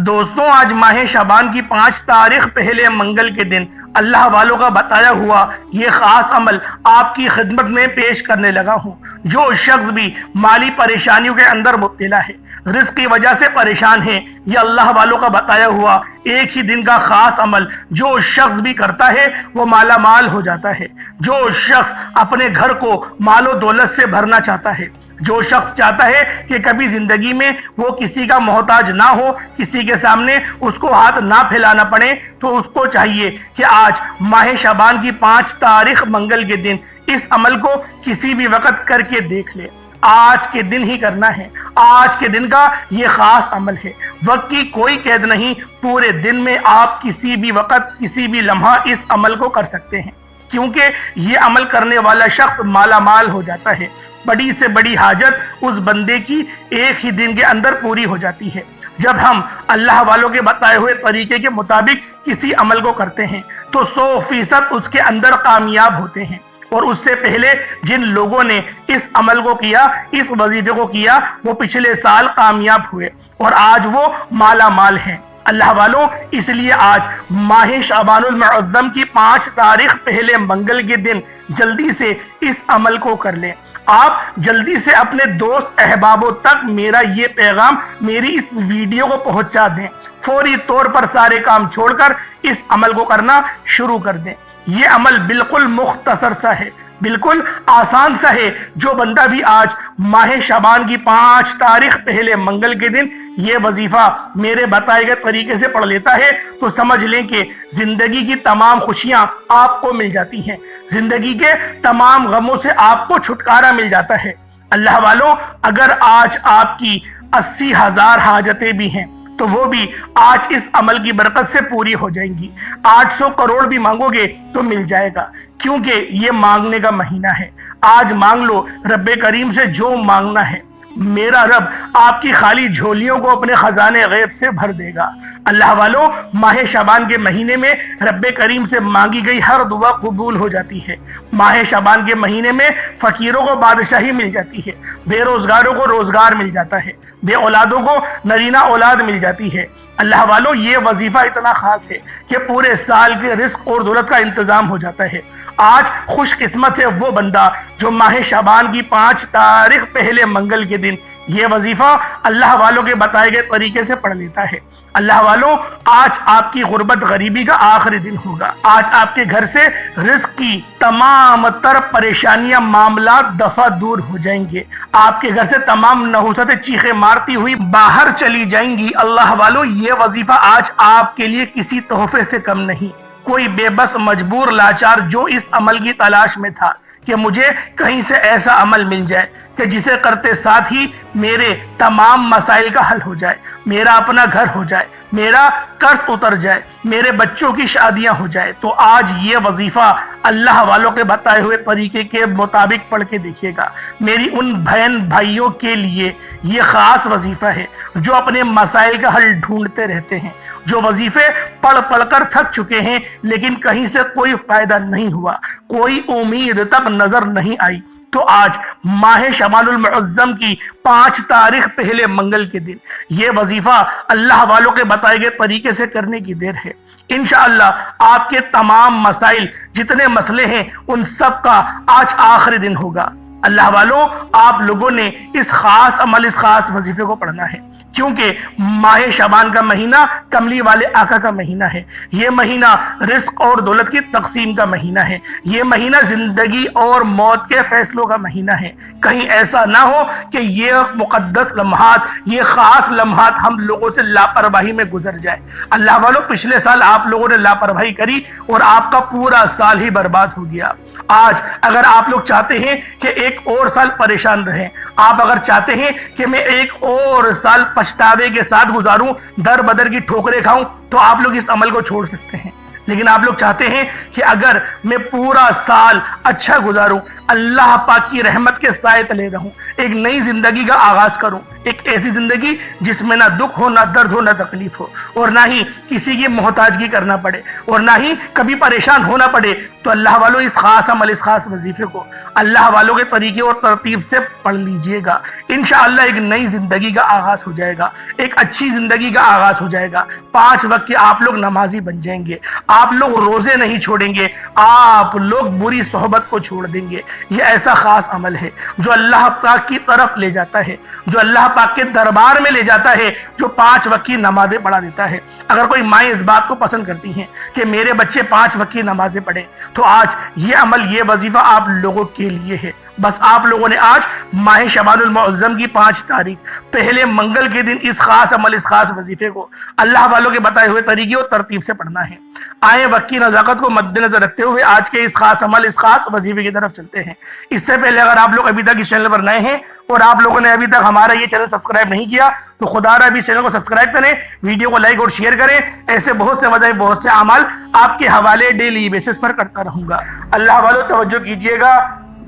دوستوں، آج ماہ شعبان کی 5 تاریخ پہلے منگل کے دن اللہ والوں کا بتایا ہوا یہ خاص عمل آپ کی خدمت میں پیش کرنے لگا ہوں۔ جو شخص بھی مالی پریشانیوں کے اندر مبتلا ہے، رزق کی وجہ سے پریشان ہے، یہ اللہ والوں کا بتایا ہوا ایک ہی دن کا خاص عمل جو شخص بھی کرتا ہے وہ مالا مال ہو جاتا ہے۔ جو شخص اپنے گھر کو مال و دولت سے بھرنا چاہتا ہے، جو شخص چاہتا ہے کہ کبھی زندگی میں وہ کسی کا محتاج نہ ہو، کسی کے سامنے اس کو ہاتھ نہ پھیلانا پڑے، تو اس کو چاہیے کہ آج ماہ شعبان کی 5 تاریخ منگل کے دن اس عمل کو کسی بھی وقت کر کے دیکھ لے۔ آج کے دن ہی کرنا ہے، آج کے دن کا یہ خاص عمل ہے۔ وقت کی کوئی قید نہیں، پورے دن میں آپ کسی بھی وقت کسی بھی لمحہ اس عمل کو کر سکتے ہیں، کیونکہ یہ عمل کرنے والا شخص مالا مال ہو جاتا ہے۔ بڑی سے بڑی حاجت اس بندے کی ایک ہی دن کے اندر پوری ہو جاتی ہے۔ جب ہم اللہ والوں کے بتائے ہوئے طریقے کے مطابق کسی عمل کو کرتے ہیں تو 100% اس کے اندر کامیاب ہوتے ہیں، اور اس سے پہلے جن لوگوں نے اس عمل کو کیا، اس وظیفے کو کیا، وہ پچھلے سال کامیاب ہوئے اور آج وہ مالا مال ہیں۔ اللہ والوں، اس لیے آج ماہ شعبان المعظم کی 5 تاریخ پہلے منگل کے دن جلدی سے اس عمل کو کر لیں۔ آپ جلدی سے اپنے دوست احبابوں تک میرا یہ پیغام، میری اس ویڈیو کو پہنچا دیں۔ فوری طور پر سارے کام چھوڑ کر اس عمل کو کرنا شروع کر دیں۔ یہ عمل بالکل مختصر سا ہے، بالکل آسان سا ہے۔ جو بندہ بھی آج ماہ شعبان کی 5 تاریخ پہلے منگل کے دن یہ وظیفہ میرے بتائے گئے طریقے سے پڑھ لیتا ہے تو سمجھ لیں کہ زندگی کی تمام خوشیاں آپ کو مل جاتی ہیں، زندگی کے تمام غموں سے آپ کو چھٹکارا مل جاتا ہے۔ اللہ والوں، اگر آج آپ کی 80,000 حاجتیں بھی ہیں تو وہ بھی آج اس عمل کی برکت سے پوری ہو جائیں گی۔ 800 کروڑ بھی مانگو گے تو مل جائے گا، کیونکہ یہ مانگنے کا مہینہ ہے۔ آج مانگ لو رب کریم سے جو مانگنا ہے، میرا رب آپ کی خالی جھولیوں کو اپنے خزانے غیب سے بھر دے گا۔ اللہ والوں، ماہ شعبان کے مہینے میں رب کریم سے مانگی گئی ہر دعا قبول ہو جاتی ہے۔ ماہ شعبان کے مہینے میں فقیروں کو بادشاہی مل جاتی ہے، بے روزگاروں کو روزگار مل جاتا ہے، بے اولادوں کو نرینہ اولاد مل جاتی ہے۔ اللہ والوں، یہ وظیفہ اتنا خاص ہے کہ پورے سال کے رزق اور دولت کا انتظام ہو جاتا ہے۔ آج خوش قسمت ہے وہ بندہ جو ماہ شعبان کی 5 تاریخ پہلے منگل کے دن یہ وظیفہ اللہ والوں کے بتائے گئے طریقے سے پڑھ لیتا ہے۔ اللہ والوں، آج آپ کی غربت غریبی کا آخری دن ہوگا۔ آج آپ کے گھر سے رزق کی تمام تر پریشانیاں، معاملات دفع دور ہو جائیں گے۔ آپ کے گھر سے تمام نحوستیں چیخیں مارتی ہوئی باہر چلی جائیں گی۔ اللہ والوں، یہ وظیفہ آج آپ کے لیے کسی تحفے سے کم نہیں۔ کوئی بے بس، مجبور، لاچار جو اس عمل کی تلاش میں تھا کہ مجھے کہیں سے ایسا عمل مل جائے کہ جسے کرتے ساتھ ہی میرے تمام مسائل کا حل ہو جائے، میرا اپنا گھر ہو جائے، میرا قرض اتر جائے، میرے بچوں کی شادیاں ہو جائے، تو آج یہ وظیفہ اللہ والوں کے بتائے ہوئے طریقے کے مطابق پڑھ کے دیکھیے گا۔ میری ان بہن بھائیوں کے لیے یہ خاص وظیفہ ہے جو اپنے مسائل کا حل ڈھونڈتے رہتے ہیں، جو وظیفے پڑھ پڑھ کر تھک چکے ہیں لیکن کہیں سے کوئی فائدہ نہیں ہوا، کوئی امید تک نظر نہیں آئی۔ تو آج ماہ شعبان المعظم کی 5 تاریخ پہلے منگل کے دن یہ وظیفہ اللہ والوں کے بتائے گئے طریقے سے کرنے کی دیر ہے۔ انشاءاللہ آپ کے تمام مسائل، جتنے مسئلے ہیں، ان سب کا آج آخری دن ہوگا۔ اللہ والوں، آپ لوگوں نے اس خاص عمل، اس خاص وظیفے کو پڑھنا ہے، کیونکہ ماہ شعبان کا مہینہ کملی والے آقا کا مہینہ ہے۔ یہ مہینہ رزق اور دولت کی تقسیم کا مہینہ ہے۔ یہ مہینہ زندگی اور موت کے فیصلوں کا مہینہ ہے۔ کہیں ایسا نہ ہو کہ یہ مقدس لمحات، یہ خاص لمحات ہم لوگوں سے لاپرواہی میں گزر جائے۔ اللہ والوں، پچھلے سال آپ لوگوں نے لاپرواہی کری اور آپ کا پورا سال ہی برباد ہو گیا۔ آج اگر آپ لوگ چاہتے ہیں کہ ایک اور سال پریشان رہیں، آپ اگر چاہتے ہیں کہ میں ایک اور سال پچھتاوے کے ساتھ گزاروں، در بدر کی ٹھوکریں کھاؤں، تو آپ لوگ اس عمل کو چھوڑ سکتے ہیں۔ لیکن آپ لوگ چاہتے ہیں کہ اگر میں پورا سال اچھا گزاروں، اللہ پاک کی رحمت کے سائے تلے رہوں، ایک نئی زندگی کا آغاز کروں، ایک ایسی زندگی جس میں نہ دکھ ہو، نہ درد ہو، نہ تکلیف ہو، اور نہ ہی کسی کی محتاجگی کرنا پڑے، اور نہ ہی کبھی پریشان ہونا پڑے۔ تو اللہ والوں اس خاص عمل، اس خاص وظیفے کو اللہ والوں کے طریقے اور ترتیب سے پڑھ لیجئے گا، انشاءاللہ ایک نئی زندگی کا آغاز ہو جائے گا، ایک اچھی زندگی کا آغاز ہو جائے گا۔ 5 وقت کے آپ لوگ نمازی بن جائیں گے، آپ لوگ روزے نہیں چھوڑیں گے، آپ لوگ بری صحبت کو چھوڑ دیں گے۔ یہ ایسا خاص عمل ہے جو اللہ پاک کی طرف لے جاتا ہے، جو اللہ پاک کے دربار میں لے جاتا ہے، جو 5 وقت کی نمازیں پڑھا دیتا ہے۔ اگر کوئی مائیں اس بات کو پسند کرتی ہیں کہ میرے بچے 5 وقت کی نمازیں پڑھیں، تو آج یہ عمل، یہ وظیفہ آپ لوگوں کے لیے ہے۔ بس آپ لوگوں نے آج ماہ شعبان المعظم کی 5 تاریخ پہلے منگل کے دن اس خاص عمل، اس خاص وظیفے کو اللہ والوں کے بتائے ہوئے طریقے اور ترتیب سے پڑھنا ہے۔ آئیں وقت کی نزاکت کو مد نظر رکھتے ہوئے آج کے اس خاص عمل، اس خاص وظیفے کی طرف چلتے ہیں۔ اس سے پہلے اگر آپ لوگ ابھی تک اس چینل پر نئے ہیں اور آپ لوگوں نے ابھی تک ہمارا یہ چینل سبسکرائب نہیں کیا، تو خدا را بھی چینل کو سبسکرائب کریں، ویڈیو کو لائک اور شیئر کریں۔ ایسے بہت سے وظائف، بہت سے اعمال آپ کے حوالے ڈیلی بیسس پر کرتا رہوں گا۔ اللہ والوں توجہ کیجئے گا،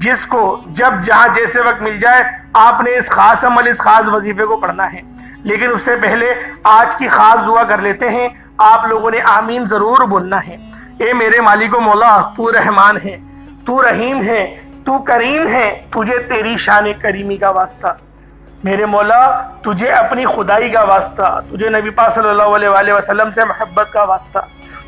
جس کو جب جہاں جیسے وقت مل جائے آپ نے اس خاص عمل، اس خاص وظیفے کو پڑھنا ہے، لیکن اس سے پہلے آج کی خاص دعا کر لیتے ہیں۔ آپ لوگوں نے آمین ضرور بولنا ہے۔ اے میرے مالک و مولا، تو رحمان ہے، تو رحیم ہے، تو کریم ہے، تجھے تیری شان کریمی کا واسطہ۔ میرے مولا تجھے اپنی خدائی کا واسطہ، تجھے نبی پاک صلی اللہ علیہ وآلہ وسلم سے محبت کا واسطہ،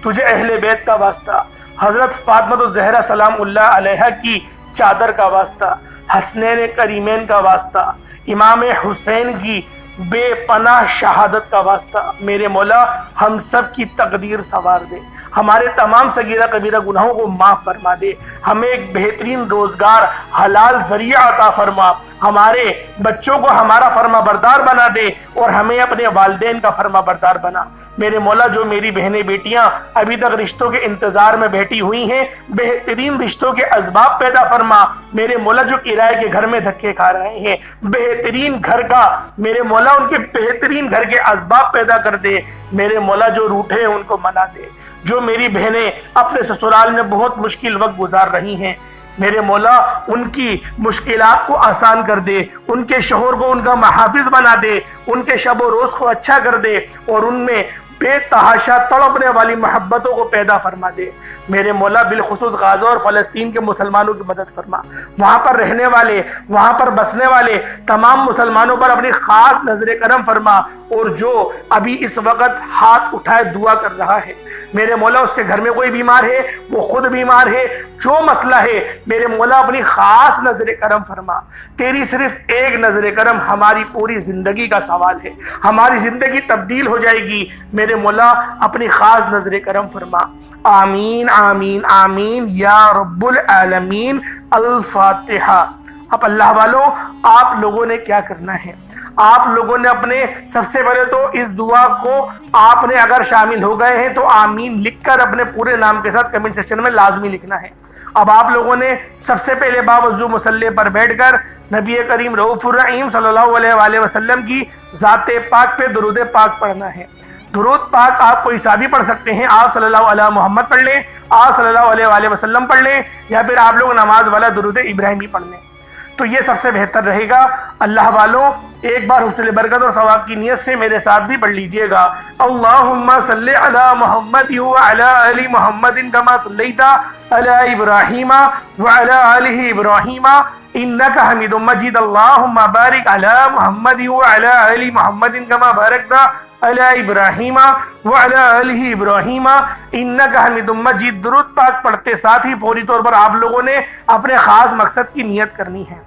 تجھے اہل بیت کا واسطہ، حضرت فاطمہ الزہرا سلام اللہ علیہا کی چادر کا واسطہ، حسنین کریمین کا واسطہ، امام حسین کی بے پناہ شہادت کا واسطہ۔ میرے مولا ہم سب کی تقدیر سنوار دے، ہمارے تمام صغیرہ کبیرہ گناہوں کو معاف فرما دے، ہمیں ایک بہترین روزگار، حلال ذریعہ عطا فرما، ہمارے بچوں کو ہمارا فرما بردار بنا دے، اور ہمیں اپنے والدین کا فرما بردار بنا۔ میرے مولا جو میری بہنیں بیٹیاں ابھی تک رشتوں کے انتظار میں بیٹھی ہوئی ہیں، بہترین رشتوں کے اسباب پیدا فرما۔ میرے مولا جو کرائے کے گھر میں دھکے کھا رہے ہیں، بہترین گھر کا میرے مولا ان کے بہترین گھر کے اسباب پیدا کر دے۔ میرے مولا جو روٹھے ہیں ان کو منا دے۔ جو میری بہنیں اپنے سسرال میں بہت مشکل وقت گزار رہی ہیں، میرے مولا ان کی مشکلات کو آسان کر دے، ان کے شوہر کو ان کا محافظ بنا دے، ان کے شب و روز کو اچھا کر دے، اور ان میں بے تحاشا تڑپنے والی محبتوں کو پیدا فرما دے۔ میرے مولا بالخصوص غزہ اور فلسطین کے مسلمانوں کی مدد فرما، وہاں پر رہنے والے، وہاں پر بسنے والے تمام مسلمانوں پر اپنی خاص نظر کرم فرما، اور جو ابھی اس وقت ہاتھ اٹھائے دعا کر رہا ہے، میرے مولا اس کے گھر میں کوئی بیمار ہے، وہ خود بیمار ہے، جو مسئلہ ہے میرے مولا اپنی خاص نظر کرم فرما۔ تیری صرف ایک نظر کرم ہماری پوری زندگی کا سوال ہے، ہماری زندگی تبدیل ہو جائے گی۔ میرے مولا اپنی خاص نظر کرم فرما۔ آمین آمین آمین یا رب العالمین۔ الفاتحہ۔ اب اللہ والوں آپ لوگوں نے کیا کرنا ہے؟ آپ لوگوں نے اپنے سب سے پہلے تو اس دعا کو آپ نے اگر شامل ہو گئے ہیں تو آمین لکھ کر اپنے پورے نام کے ساتھ کمنٹ سیکشن میں لازمی لکھنا ہے۔ اب آپ لوگوں نے سب سے پہلے باوضو مصلی پر بیٹھ کر نبی کریم رؤوف الرحیم صلی اللہ علیہ وآلہ وسلم کی ذات پاک پہ درود پاک پڑھنا ہے۔ درود پاک آپ کوئی سا بھی پڑھ سکتے ہیں، آپ صلی اللہ علیہ محمد پڑھ لیں، آپ صلی اللہ علیہ وآلہ وسلم پڑھ لیں، یا پھر آپ لوگ نماز والا درود ابراہیمی پڑھ لیں، تو یہ سب سے بہتر رہے گا۔ اللہ والوں ایک بار حصول برکت اور ثواب کی نیت سے میرے ساتھ بھی پڑھ لیجئے گا۔ اللہم صلی علی محمد وعلی آل محمد کما صلیت علی ابراہیم وعلی آل ابراہیم انک حمید مجید۔ اللہم بارک علی محمد وعلی آل محمد کما بارکت علی ابراہیم وعلی آل ابراہیم انک حمید مجید۔ درود پاک پڑھتے ساتھ ہی فوری طور پر آپ لوگوں نے اپنے خاص مقصد کی نیت کرنی ہے۔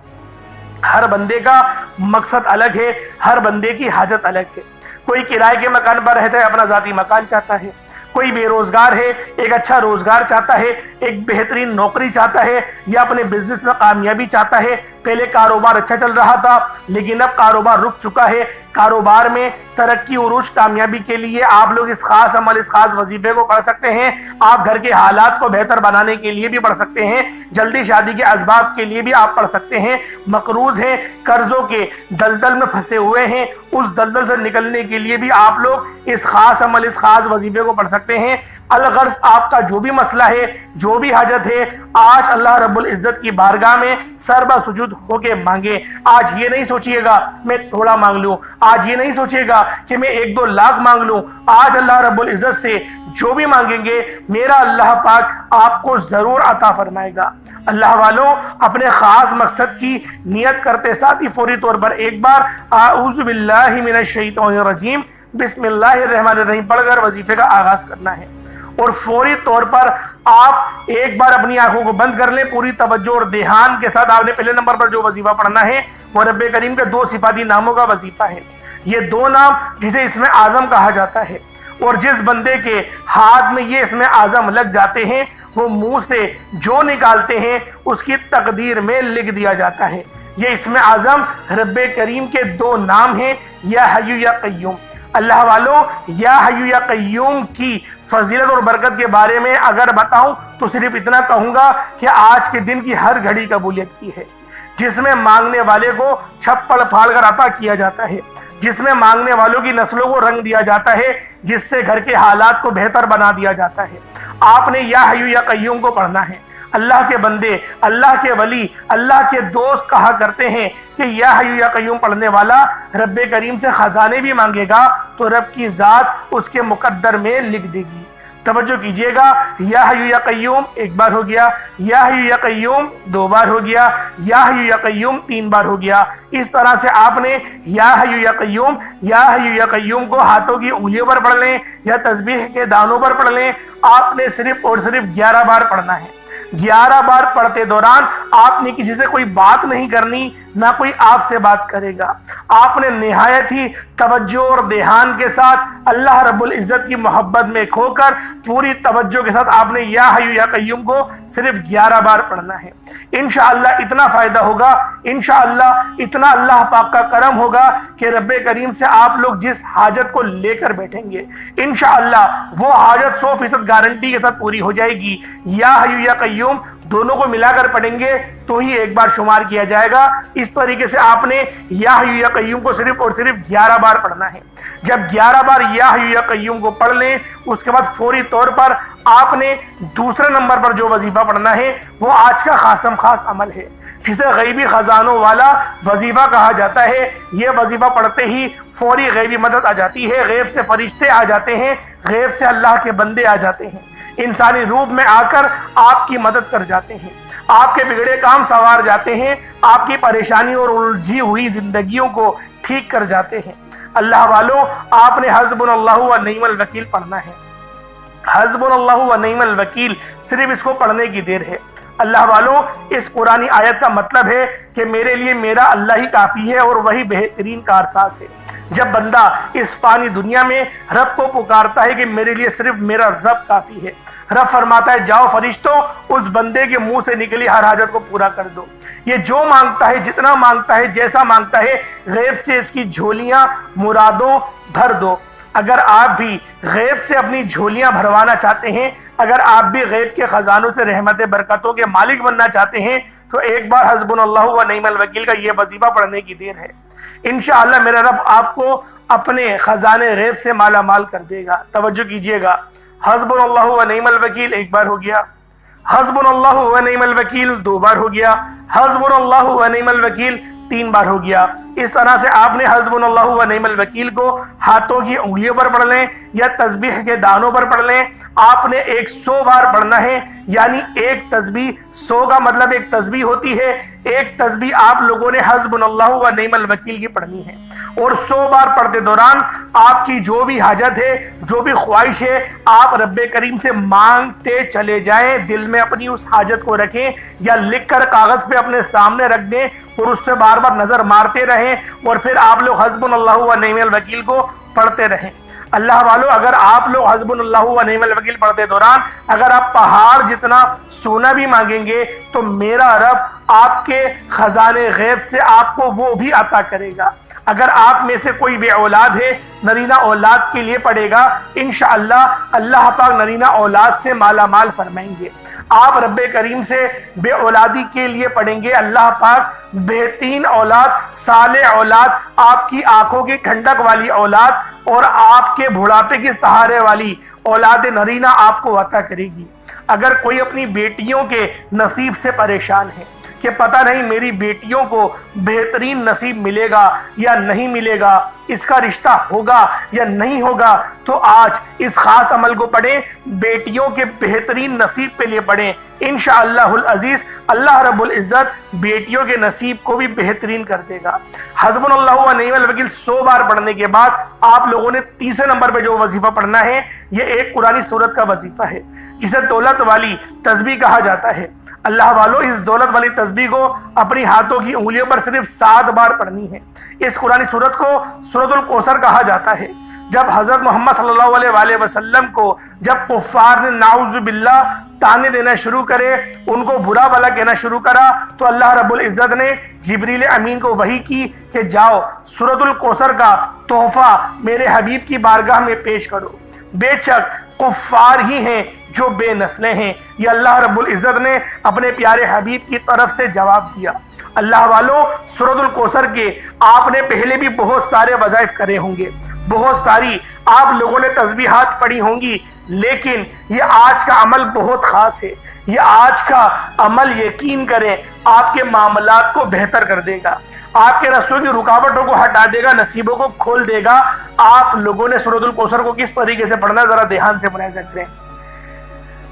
ہر بندے کا مقصد الگ ہے، ہر بندے کی حاجت الگ ہے۔ کوئی کرائے کے مکان پر رہتا ہے، اپنا ذاتی مکان چاہتا ہے، کوئی بے روزگار ہے، ایک اچھا روزگار چاہتا ہے، ایک بہترین نوکری چاہتا ہے، یا اپنے بزنس میں کامیابی چاہتا ہے۔ پہلے کاروبار اچھا چل رہا تھا لیکن اب کاروبار رک چکا ہے۔ کاروبار میں ترقی عروج کامیابی کے لیے آپ لوگ اس خاص عمل، اس خاص وظیفے کو پڑھ سکتے ہیں۔ آپ گھر کے حالات کو بہتر بنانے کے لیے بھی پڑھ سکتے ہیں، جلدی شادی کے اسباب کے لیے بھی آپ پڑھ سکتے ہیں۔ مقروض ہیں، قرضوں کے دلدل میں پھنسے ہوئے ہیں، اس دلدل سے نکلنے کے لیے بھی آپ لوگ اس خاص عمل، اس خاص وظیفے کو پڑھ سکتے ہیں۔ الغرض آپ کا جو بھی مسئلہ ہے، جو بھی حاجت ہے، آج اللہ رب العزت کی بارگاہ میں سر بسجود ہو کے مانگے۔ آج یہ نہیں سوچئے گا میں تھوڑا مانگ لوں، آج یہ نہیں سوچئے گا کہ میں 1-2 لاکھ مانگ لوں۔ آج اللہ رب العزت سے جو بھی مانگیں گے میرا اللہ پاک آپ کو ضرور عطا فرمائے گا۔ اللہ والوں، اپنے خاص مقصد کی نیت کرتے ساتھ ہی فوری طور پر ایک بار اعوذ باللہ من الشیطان الرجیم بسم اللہ الرحمن الرحیم پڑھ کر وظیفے کا آغاز کرنا ہے، اور فوری طور پر آپ ایک بار اپنی آنکھوں کو بند کر لیں۔ پوری توجہ اور دھیان کے ساتھ آپ نے پہلے نمبر پر جو وظیفہ پڑھنا ہے وہ رب کریم کے 2 صفاتی ناموں کا وظیفہ ہے۔ یہ 2 نام جسے اسم اعظم کہا جاتا ہے، اور جس بندے کے ہاتھ میں یہ اسم اعظم لگ جاتے ہیں وہ منہ سے جو نکالتے ہیں اس کی تقدیر میں لکھ دیا جاتا ہے۔ یہ اسم اعظم رب کریم کے 2 نام ہیں، یا حی یا قیوم۔ اللہ والوں، یا حی یا قیوم کی فضیلت اور برکت کے بارے میں اگر بتاؤں تو صرف اتنا کہوں گا کہ آج کے دن کی ہر گھڑی قبولیت کی ہے، جس میں مانگنے والے کو چھپڑ پھاڑ کر عطا کیا جاتا ہے، جس میں مانگنے والوں کی نسلوں کو رنگ دیا جاتا ہے، جس سے گھر کے حالات کو بہتر بنا دیا جاتا ہے۔ آپ نے یا حی یا قیوم کو پڑھنا ہے۔ اللہ کے بندے، اللہ کے ولی، اللہ کے دوست کہا کرتے ہیں کہ یا حی یا قیوم پڑھنے والا رب کریم سے خزانے بھی مانگے گا تو رب کی ذات اس کے مقدر میں لکھ دے گی۔ توجہ کیجئے گا، یا حی یا قیوم 1 بار ہو گیا، یا حی یا قیوم 2 بار ہو گیا، یا حی یا قیوم 3 بار ہو گیا۔ اس طرح سے آپ نے یا حی یا قیوم کو ہاتھوں کی انگلیوں پر پڑھ لیں یا تسبیح کے دانوں پر پڑھ لیں۔ آپ نے صرف اور صرف 11 بار پڑھنا ہے۔ 11 بار پڑھتے دوران آپ نے کسی سے کوئی بات نہیں کرنی، نہ کوئی آپ سے بات کرے گا۔ آپ نے نہایت ہی توجہ اور دھیان کے ساتھ اللہ رب العزت کی محبت میں کھو کر پوری توجہ کے ساتھ آپ نے یا حی یا قیوم کو صرف 11 بار پڑھنا ہے۔ انشاءاللہ اتنا فائدہ ہوگا، انشاءاللہ اتنا اللہ پاک کا کرم ہوگا کہ رب کریم سے آپ لوگ جس حاجت کو لے کر بیٹھیں گے انشاءاللہ وہ حاجت 100% گارنٹی کے ساتھ پوری ہو جائے گی۔ یا حی یا قیوم دونوں کو ملا کر پڑھیں گے تو ہی ایک بار شمار کیا جائے گا۔ اس طریقے سے آپ نے یا حی یا قیوم کو صرف اور صرف 11 بار پڑھنا ہے۔ جب 11 بار یا حی یا قیوم کو پڑھ لیں اس کے بعد فوری طور پر آپ نے دوسرے نمبر پر جو وظیفہ پڑھنا ہے وہ آج کا خاص عمل ہے، جسے غیبی خزانوں والا وظیفہ کہا جاتا ہے۔ یہ وظیفہ پڑھتے ہی فوری غیبی مدد آ جاتی ہے، غیب سے فرشتے آ جاتے ہیں، غیب سے اللہ کے بندے آ جاتے ہیں، انسانی روپ میں آ کر آپ کی مدد کر جاتے ہیں، آپ کے بگڑے کام سنوار جاتے ہیں، آپ کی پریشانی اور الجھی ہوئی زندگیوں کو ٹھیک کر جاتے ہیں۔ اللہ والوں، آپ نے حسبنا اللہ و نعم الوکیل پڑھنا ہے۔ حسبنا اللہ و نعم الوکیل صرف اس کو پڑھنے کی دیر ہے۔ اللہ والوں، اس قرآنی آیت کا مطلب ہے کہ میرے لیے میرا اللہ ہی کافی ہے اور وہی بہترین کارساز ہے۔ جب بندہ اس فانی دنیا میں رب کو پکارتا ہے کہ میرے لیے صرف میرا رب کافی ہے، رب فرماتا ہے جاؤ فرشتوں اس بندے کے منہ سے نکلی ہر حاجت کو پورا کر دو۔ یہ جو مانگتا ہے، جتنا مانگتا ہے، جیسا مانگتا ہے، غیب سے اس کی جھولیاں مرادوں بھر دو۔ اگر آپ بھی غیب سے اپنی جھولیاں بھروانا چاہتے ہیں، اگر آپ بھی غیب کے خزانوں سے رحمت برکتوں کے مالک بننا چاہتے ہیں تو ایک بار حسبنا اللہ و نعم الوکیل کا یہ وظیفہ پڑھنے کی دیر ہے۔ انشاءاللہ میرا رب آپ کو اپنے خزانے غیب سے مالا مال کر دے گا۔ توجہ کیجئے گا، حسبنا اللہ و نعم الوکیل 1 بار ہو گیا، حسبنا اللہ و نعم الوکیل 2 بار ہو گیا، حسبنا اللہ و نعم الوکیل 3 بار ہو گیا۔ اس طرح سے آپ نے حسبنا اللہ و نعم الوکیل کو ہاتھوں کی انگلیوں پر پڑھ لیں یا تسبیح کے دانوں پر پڑھ لیں۔ آپ نے 100 بار پڑھنا ہے، یعنی ایک تسبیح 100 کا مطلب ایک تسبیح ہوتی ہے، ایک تسبیح آپ لوگوں نے حسبنا اللہ و نعم الوکیل کی پڑھنی ہے، اور 100 بار پڑھتے دوران آپ کی جو بھی حاجت ہے، جو بھی خواہش ہے، آپ رب کریم سے مانگتے چلے جائیں، دل میں اپنی اس حاجت کو رکھیں یا لکھ کر کاغذ پہ اپنے سامنے رکھ دیں اور اس پہ بار بار نظر مارتے رہیں، اور پھر آپ لوگ حسبنا اللہ و نعم الوکیل کو پڑھتے رہیں۔ اللہ والوں، اگر آپ لوگ حسبنا اللہ و نعم الوکیل پڑھتے دوران اگر آپ پہاڑ جتنا سونا بھی مانگیں گے تو میرا رب آپ کے خزانے غیب سے آپ کو وہ بھی عطا کرے گا۔ اگر آپ میں سے کوئی بے اولاد ہے نرینہ اولاد کے لیے پڑھے گا، انشاءاللہ اللہ پاک نرینہ اولاد سے مالا مال فرمائیں گے۔ آپ رب کریم سے بے اولادی کے لیے پڑھیں گے، اللہ پاک بہترین اولاد، صالح اولاد، آپ کی آنکھوں کی ٹھنڈک والی اولاد اور آپ کے بڑھاپے کے سہارے والی اولاد نرینہ آپ کو عطا کرے گی۔ اگر کوئی اپنی بیٹیوں کے نصیب سے پریشان ہے کہ پتہ نہیں میری بیٹیوں کو بہترین نصیب ملے گا یا نہیں ملے گا، اس کا رشتہ ہوگا یا نہیں ہوگا، تو آج اس خاص عمل کو پڑھیں، بیٹیوں کے بہترین نصیب کے لیے پڑھیں۔ انشاءاللہ العزیز اللہ رب العزت بیٹیوں کے نصیب کو بھی بہترین کر دے گا۔ حسبنا اللہ و نعم الوکیل 100 بار پڑھنے کے بعد آپ لوگوں نے تیسرے نمبر پہ جو وظیفہ پڑھنا ہے، یہ ایک قرآنی سورت کا وظیفہ ہے جسے دولت والی تسبیح کہا جاتا ہے۔ اللہ والو، اس دولت والی تسبیح کو اپنی ہاتھوں کی انگلیوں پر صرف 7 بار پڑھنی ہے۔ اس قرآنی سورت کو سورۃ الکوثر کہا جاتا ہے۔ جب حضرت محمد صلی اللہ علیہ وآلہ وسلم کو جب کفار نے نعوذ باللہ تانے دینا شروع کرے، ان کو برا بھلا کہنا شروع کرا، تو اللہ رب العزت نے جبریل امین کو وحی کی کہ جاؤ سورۃ الکوثر کا تحفہ میرے حبیب کی بارگاہ میں پیش کرو۔ بے شک کفار ہی ہیں جو بے نسلیں ہیں، یہ اللہ رب العزت نے اپنے پیارے حبیب کی طرف سے جواب دیا۔ اللہ والو، سورۃ الکوثر کے آپ نے پہلے بھی بہت سارے وظائف کرے ہوں گے، بہت ساری آپ لوگوں نے تسبیحات پڑھی ہوں گی، لیکن یہ آج کا عمل بہت خاص ہے۔ یہ آج کا عمل یقین کریں آپ کے معاملات کو بہتر کر دے گا، آپ کے رستوں کی رکاوٹوں کو ہٹا دے گا، نصیبوں کو کھول دے گا۔ آپ لوگوں نے سورۃ الکوثر کو کس طریقے سے پڑھنا ذرا دھیان سے ملاحظہ کریں۔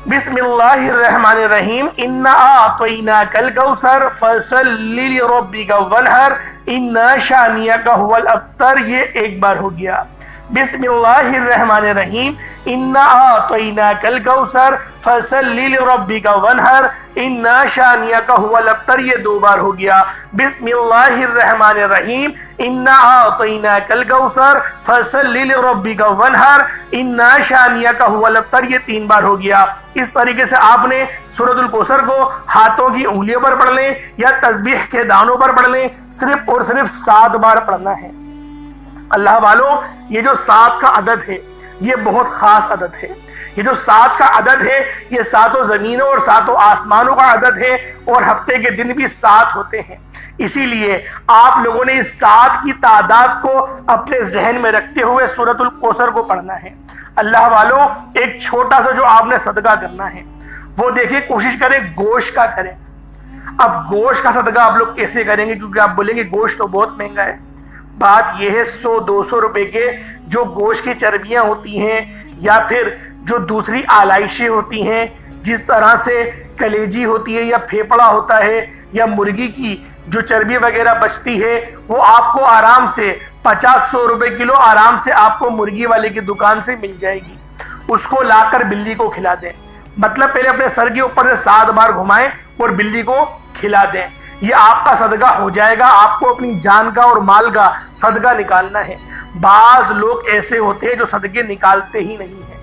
بسم اللہ الرحمن الرحیم، انا اعطیناک الکوثر فصل لربک وانحر ان شانئک هو الابتر، یہ ایک بار ہو گیا۔ بسم اللہ الرحمن الرحیم، انا اعطیناک الکوثر فصل لربک وانحر ان شانئک هو الابتر، یہ 2 بار ہو گیا۔ بسم اللہ الرحمن الرحیم، انا اعطیناک الکوثر فصل لربک وانحر ان شانئک هو الابتر، یہ 3 بار ہو گیا۔ اس طریقے سے آپ نے سورۃ الکوثر کو ہاتھوں کی انگلیوں پر پڑھ لیں یا تسبیح کے دانوں پر پڑھ لیں، صرف اور صرف 7 بار پڑھنا ہے۔ اللہ والو، یہ جو 7 کا عدد ہے یہ بہت خاص عدد ہے۔ یہ جو 7 کا عدد ہے یہ 7 زمینوں اور 7 آسمانوں کا عدد ہے، اور ہفتے کے دن بھی 7 ہوتے ہیں۔ اسی لیے آپ لوگوں نے اس 7 کی تعداد کو اپنے ذہن میں رکھتے ہوئے سورۃ الکوثر کو پڑھنا ہے۔ اللہ والو، ایک چھوٹا سا جو آپ نے صدقہ کرنا ہے وہ دیکھیں، کوشش کریں گوشت کا کریں۔ اب گوشت کا صدقہ آپ لوگ کیسے کریں گے؟ کیونکہ آپ بولیں گے گوشت تو بہت مہنگا ہے۔ بات یہ ہے 100-200 روپے کے جو گوشت کی چربیاں ہوتی ہیں یا پھر جو دوسری آلائشیں ہوتی ہیں، جس طرح سے کلیجی ہوتی ہے یا پھیپڑا ہوتا ہے یا مرغی کی جو چربی وغیرہ بچتی ہے، وہ آپ کو آرام سے 50-100 روپے کلو آرام سے آپ کو مرغی والے کی دکان سے مل جائے گی۔ اس کو لا کر بلی کو کھلا دیں، مطلب پہلے اپنے سر کے اوپر سے 7 بار گھمائیں اور بلی کو کھلا دیں۔ یہ آپ کا صدقہ ہو جائے گا۔ آپ کو اپنی جان کا اور مال کا صدقہ نکالنا ہے۔ بعض لوگ ایسے ہوتے ہیں جو صدقے نکالتے ہی نہیں ہیں،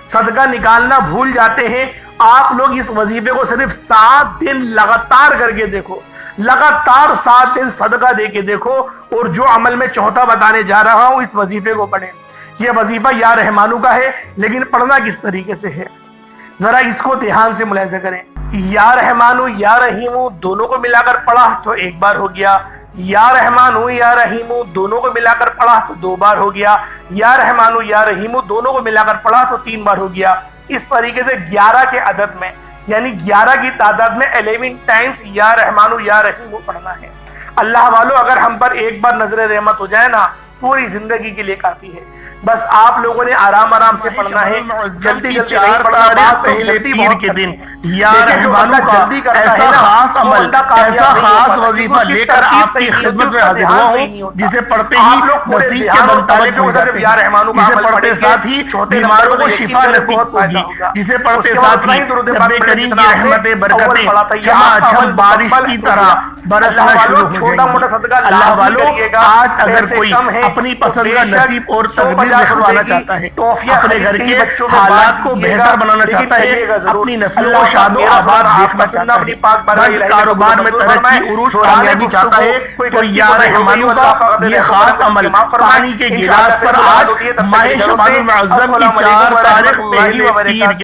صدقہ نکالنا بھول جاتے ہیں۔ آپ لوگ اس وظیفے کو صرف 7 دن لگاتار کر کے دیکھو، لگاتار 7 دن صدقہ دے کے دیکھو، اور جو عمل میں چوتھا بتانے جا رہا ہوں اس وظیفے کو پڑھیں۔ یہ وظیفہ یا رحمانو کا ہے، لیکن پڑھنا کس طریقے سے ہے ذرا اس کو دھیان سے ملاحظہ کریں۔ یا رحمانو یا رحیمو دونوں کو ملا کر پڑھا تو 1 بار ہو گیا، یا رحمانو یا رحیمو دونوں کو ملا کر پڑھا تو 2 بار ہو گیا، یا رحمانو یا رحیمو دونوں کو ملا کر پڑھا تو 3 بار ہو گیا۔ اس طریقے سے 11 کے عدد میں، یعنی 11 کی تعداد میں 11 ٹائمز یا رحمانو یا رحیمو پڑھنا ہے۔ اللہ والو، اگر ہم پر ایک بار نظر رحمت ہو جائے نا، پوری زندگی کے لیے کافی ہے۔ بس آپ لوگوں نے آرام آرام سے پڑھنا ہے، جلدی جلدی نہیں پڑھنا۔ پہلے پیر کے دن یا رحمانو کا ایسا خاص عمل، ایسا خاص وظیفہ لے کر آپ کی خدمت میں حاضر ہوا ہوں، جسے پڑھتے ہی نصیب کے منطلق ہو جاتے ہیں، جسے پڑھتے ساتھ ہی بیماروں کو شفا نصیب ہوگی، جسے پڑھتے ساتھ ہی نبی کریم کی رحمتیں برکتیں چھم بارش کی طرح برسنا شروع ہو جائیں گی۔ اللہ والو، آج اگر کوئی اپنی پسند کا نصیب اور تقدیر لکھوانا چاہتا ہے، اپنے گھر کے حالات کو بہتر بنانا چاہتا ہے، اپنی نسلوں کو شاد و آباد دیکھنا چاہتا ہے، بلکہ کاروبار میں ترقی عروج کامیابی چاہتا ہے، تو یا رحمانوں کا یہ خاص عمل پانی کے گلاس پر آج ماہ شعبان المعظم کی 4 تاریخ پہلے پیر